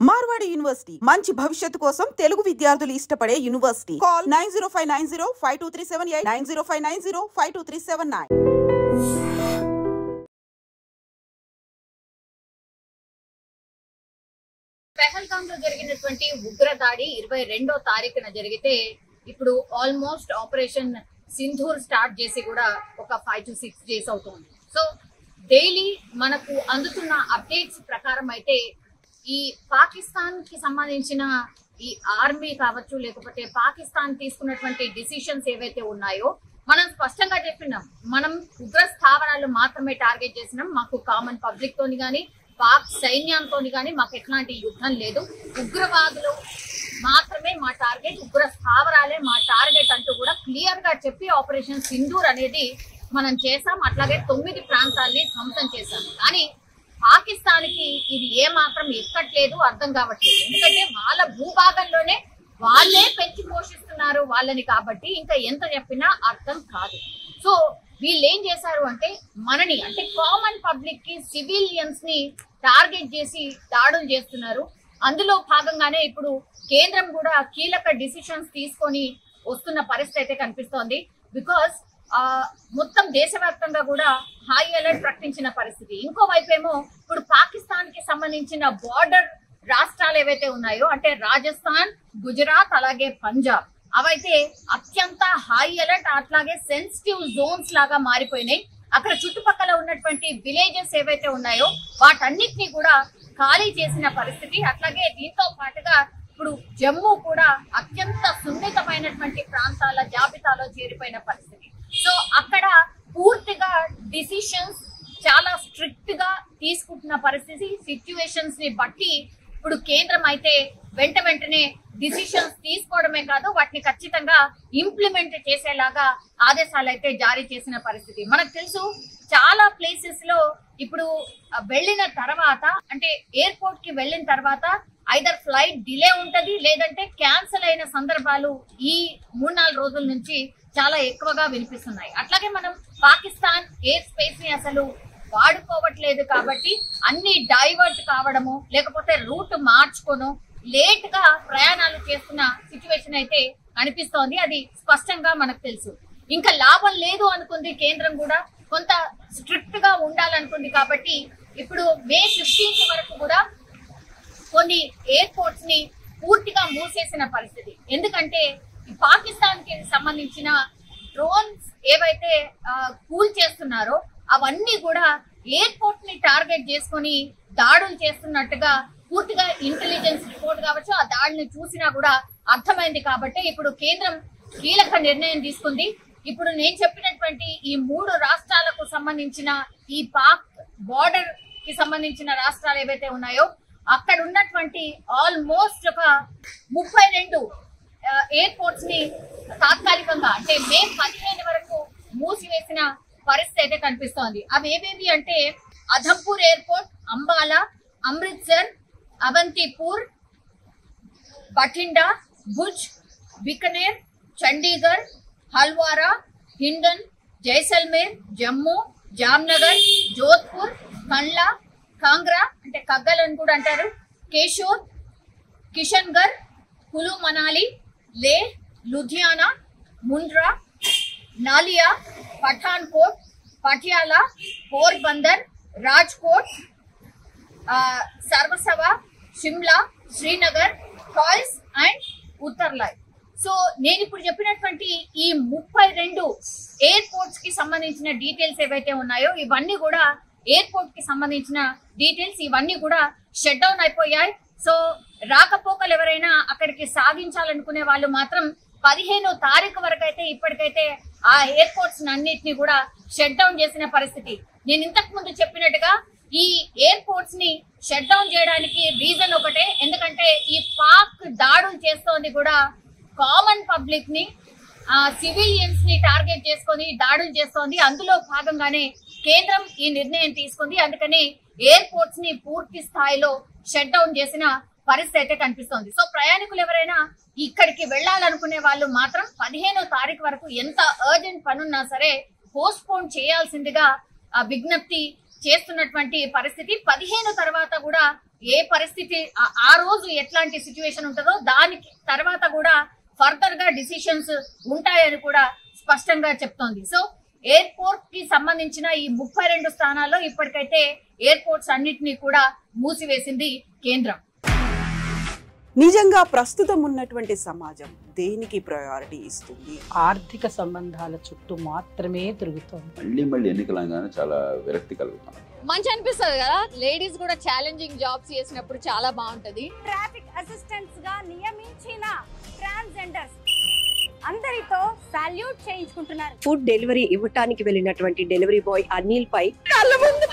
Marwadi university మంచి భవిష్యత్తు కోసం తెలుగు విద్యార్థులు ఇష్టపడే యూనివర్సిటీ. కాల్ 9059052378 9059052379. పెహల్గామ్ లో జరిగినటువంటి ఉగ్రదాడి 22వ తారీఖున జరిగితే ఇప్పుడు ఆల్మోస్ట్ ఆపరేషన్ సింధూర్ స్టార్ట్ చేసి కూడా ఒక 5 to 6 days అవుతుంది. సో డైలీ మనకు అందుతున్న అప్డేట్స్ ప్రకారం అయితే ఈ పాకిస్తాన్ కి సంబంధించిన ఈ ఆర్మీ కావచ్చు, లేకపోతే పాకిస్తాన్ తీసుకున్నటువంటి డిసిషన్స్ ఏవైతే ఉన్నాయో మనం స్పష్టంగా చెప్పినాం. మనం ఉగ్ర స్థావరాలు మాత్రమే టార్గెట్ చేసినాం. మాకు కామన్ పబ్లిక్ తోని కానీ పాక్ సైన్యంతో కానీ మాకు ఎట్లాంటి యుద్ధం లేదు. ఉగ్రవాదులు మాత్రమే మా టార్గెట్, ఉగ్ర స్థావరాలే మా టార్గెట్ అంటూ కూడా క్లియర్ గా చెప్పి ఆపరేషన్ సింధూర్ అనేది మనం చేసాం. అట్లాగే 9 ప్రాంతాల్ని ధ్వంసం చేశాం. కానీ పాకిస్తాన్ కి ఇది ఏ మాత్రం ఎక్కట్లేదు, అర్థం కావట్లేదు. ఎందుకంటే వాళ్ళ భూభాగంలోనే వాళ్ళే పెంచి పోషిస్తున్నారు వాళ్ళని, కాబట్టి ఇంకా ఎంత చెప్పినా అర్థం కాదు. సో వీళ్ళు ఏం చేశారు అంటే మనని, అంటే కామన్ పబ్లిక్ కి, సివిలియన్స్ ని టార్గెట్ చేసి దాడులు చేస్తున్నారు. అందులో భాగంగానే ఇప్పుడు కేంద్రం కూడా కీలక డిసిషన్స్ తీసుకొని వస్తున్న పరిస్థితి అయితే కనిపిస్తోంది. బికాస్ మొత్తం దేశవ్యాప్తంగా కూడా హై అలర్ట్ ప్రకటించిన పరిస్థితి. ఇంకోవైపు ఏమో ఇప్పుడు పాకిస్తాన్ కి సంబంధించిన బార్డర్ రాష్ట్రాలు ఏవైతే ఉన్నాయో, అంటే రాజస్థాన్, గుజరాత్, అలాగే పంజాబ్, అవైతే అత్యంత హై అలర్ట్, అట్లాగే సెన్సిటివ్ జోన్స్ లాగా మారిపోయినాయి. అక్కడ చుట్టుపక్కల ఉన్నటువంటి విలేజెస్ ఏవైతే ఉన్నాయో వాటన్నిటిని కూడా ఖాళీ చేసిన పరిస్థితి. అట్లాగే దీంతో పాటుగా ఇప్పుడు జమ్మూ కూడా అత్యంత సున్నితమైనటువంటి ప్రాంతాల జాబితాలో చేరిపోయిన పరిస్థితి. సో అక్కడ పూర్తిగా డిసిషన్స్ చాలా స్ట్రిక్ట్ గా తీసుకుంటున్న పరిస్థితి. సిచ్యువేషన్స్ ని బట్టి ఇప్పుడు కేంద్రం అయితే వెంటనే డిసిషన్స్ తీసుకోవడమే కాదు, వాటిని ఖచ్చితంగా ఇంప్లిమెంట్ చేసేలాగా ఆదేశాలు అయితే జారీ చేసిన పరిస్థితి. మనకు తెలుసు చాలా ప్లేసెస్ లో ఇప్పుడు వెళ్ళిన తర్వాత, అంటే ఎయిర్పోర్ట్ కి వెళ్ళిన తర్వాత ఐదర్ ఫ్లైట్ డిలే ఉంటది, లేదంటే క్యాన్సిల్ అయిన సందర్భాలు ఈ 3-4 రోజుల నుంచి చాలా ఎక్కువగా వినిపిస్తున్నాయి. అట్లాగే మనం పాకిస్తాన్ ఎయిర్ స్పేస్ ని అసలు వాడుకోవట్లేదు కాబట్టి అన్ని డైవర్ట్ కావడము, లేకపోతే రూట్ మార్చుకోను లేట్ గా ప్రయాణాలు చేస్తున్న సిచ్యువేషన్ అయితే కనిపిస్తోంది. అది స్పష్టంగా మనకు తెలుసు. ఇంకా లాభం లేదు అనుకుంది కేంద్రం కూడా, కొంత స్ట్రిక్ట్ గా ఉండాలనుకుంది. కాబట్టి ఇప్పుడు May 15th వరకు కూడా కొన్ని ఎయిర్పోర్ట్స్ ని పూర్తిగా మూసేసిన పరిస్థితి. ఎందుకంటే పాకిస్తాన్ కి సంబంధించిన డ్రోన్స్ ఏవైతే కూల్ చేస్తున్నారో అవన్నీ కూడా ఎయిర్పోర్ట్ ని టార్గెట్ చేసుకొని దాడులు చేస్తున్నట్టుగా పూర్తిగా ఇంటెలిజెన్స్ రిపోర్ట్ కావచ్చు, ఆ దాడిని చూసినా కూడా అర్థమైంది. కాబట్టి ఇప్పుడు కేంద్రం కీలక నిర్ణయం తీసుకుంది. ఇప్పుడు నేను చెప్పినటువంటి ఈ 3 రాష్ట్రాలకు సంబంధించిన ఈ పాక్ బార్డర్ కి సంబంధించిన రాష్ట్రాలు ఏవైతే ఉన్నాయో అక్కడ ఉన్నటువంటి ఆల్మోస్ట్ ఒక 32 ఎయిర్పోర్ట్స్ ని తాత్కాలికంగా, అంటే May 15 వరకు మూసివేసిన పరిస్థితి అయితే కనిపిస్తోంది. అవి ఏవేవి అంటే అధంపూర్ ఎయిర్పోర్ట్, అంబాలా, అమృత్సర్, అవంతిపూర్, బఠిండా, భుజ్, బికనేర్, చండీగఢ్, హల్వారా, హిండన్, జైసల్మేర్, జమ్మూ, జామ్నగర్, జోధ్పూర్, కండ్లా, కాంగ్రా అంటే కగ్గల్ అని కూడా అంటారు, కేషోర్, కిషన్గర్, కులు మనాలి, లే, లుధియానా, ముండ్రా, నాలియా, పఠాన్కోట్, పటియాలా, పోర్బందర్, రాజ్కోట్, సర్వసవా, షిమ్లా, శ్రీనగర్, కాల్స్ అండ్ ఉత్తర్లాయ్. సో నేను ఇప్పుడు చెప్పినటువంటి ఈ 32 ఎయిర్పోర్ట్స్ కి సంబంధించిన డీటెయిల్స్ ఏవైతే ఉన్నాయో ఇవన్నీ కూడా ఎయిర్పోర్ట్ కి సంబంధించిన డీటెయిల్స్, ఇవన్నీ కూడా షట్ డౌన్ అయిపోయాయి. సో రాకపోకలు ఎవరైనా అక్కడికి సాగించాలనుకునే వాళ్ళు మాత్రం 15వ తారీఖు వరకు అయితే ఇప్పటికైతే ఆ ఎయిర్పోర్ట్స్ అన్నిటిని కూడా షట్ డౌన్ చేసిన పరిస్థితి. నేను ఇంతకు ముందు చెప్పినట్టుగా ఈ ఎయిర్పోర్ట్స్ ని షట్ డౌన్ చేయడానికి రీజన్ ఒకటే, ఎందుకంటే ఈ పాక్ దాడులు చేస్తోంది కూడా కామన్ పబ్లిక్ ని, సివిలియన్స్ ని టార్గెట్ చేసుకొని దాడులు చేస్తోంది. అందులో భాగంగానే కేంద్రం ఈ నిర్ణయం తీసుకుంది. అందుకని ఎయిర్పోర్ట్స్ ని పూర్తి స్థాయిలో షట్ డౌన్ చేసిన పరిస్థితి అయితే కనిపిస్తోంది. సో ప్రయాణికులు ఎవరైనా ఇక్కడికి వెళ్లాలనుకునే వాళ్ళు మాత్రం 15వ తారీఖు వరకు ఎంత అర్జెంట్ పనున్నా సరే పోస్ట్ పోన్ చేయాల్సిందిగా విజ్ఞప్తి చేస్తున్నటువంటి పరిస్థితి 15 తర్వాత కూడా ఏ పరిస్థితి ఆ రోజు ఎట్లాంటి సిచ్యువేషన్ ఉంటుందో దానికి తర్వాత కూడా ఫర్దర్ గా డిసిషన్స్ ఉంటాయని కూడా స్పష్టంగా చెప్తోంది. సో ఎయిర్పోర్ట్ కి సంబంధించిన ఈ 32 స్థానాల్లో ఇప్పటికైతే ఎయిర్పోర్ట్స్ అన్నిటినీ కూడా మూసివేసింది కేంద్రం. నిజంగా ప్రస్తుతం ఉన్నటువంటి సమాజం దేనికి ప్రయారిటీ ఇస్తుంది? ఆర్థిక సంబంధాల చుట్టూ మాత్రమే తిరుగుతోంది. మళ్ళీ ఎన్నికలంగానే చాలా విరక్తి కలుగుతాం. మంచి అనిపిస్తుంది కదా, లేడీస్ కూడా ఛాలెంజింగ్ జాబ్స్ చేసినప్పుడు చాలా బాగుంటది. ట్రాఫిక్ అసిస్టెంట్స్ గా నియమించిన ట్రాన్స్జెండర్స్ అందరితో సాల్యూట్ చేయించుకుంటున్నారు. ఫుడ్ డెలివరీ ఇవ్వటానికి వెళ్ళినటువంటి డెలివరీ బాయ్ అనిల్ పై కళ్ళ ముందు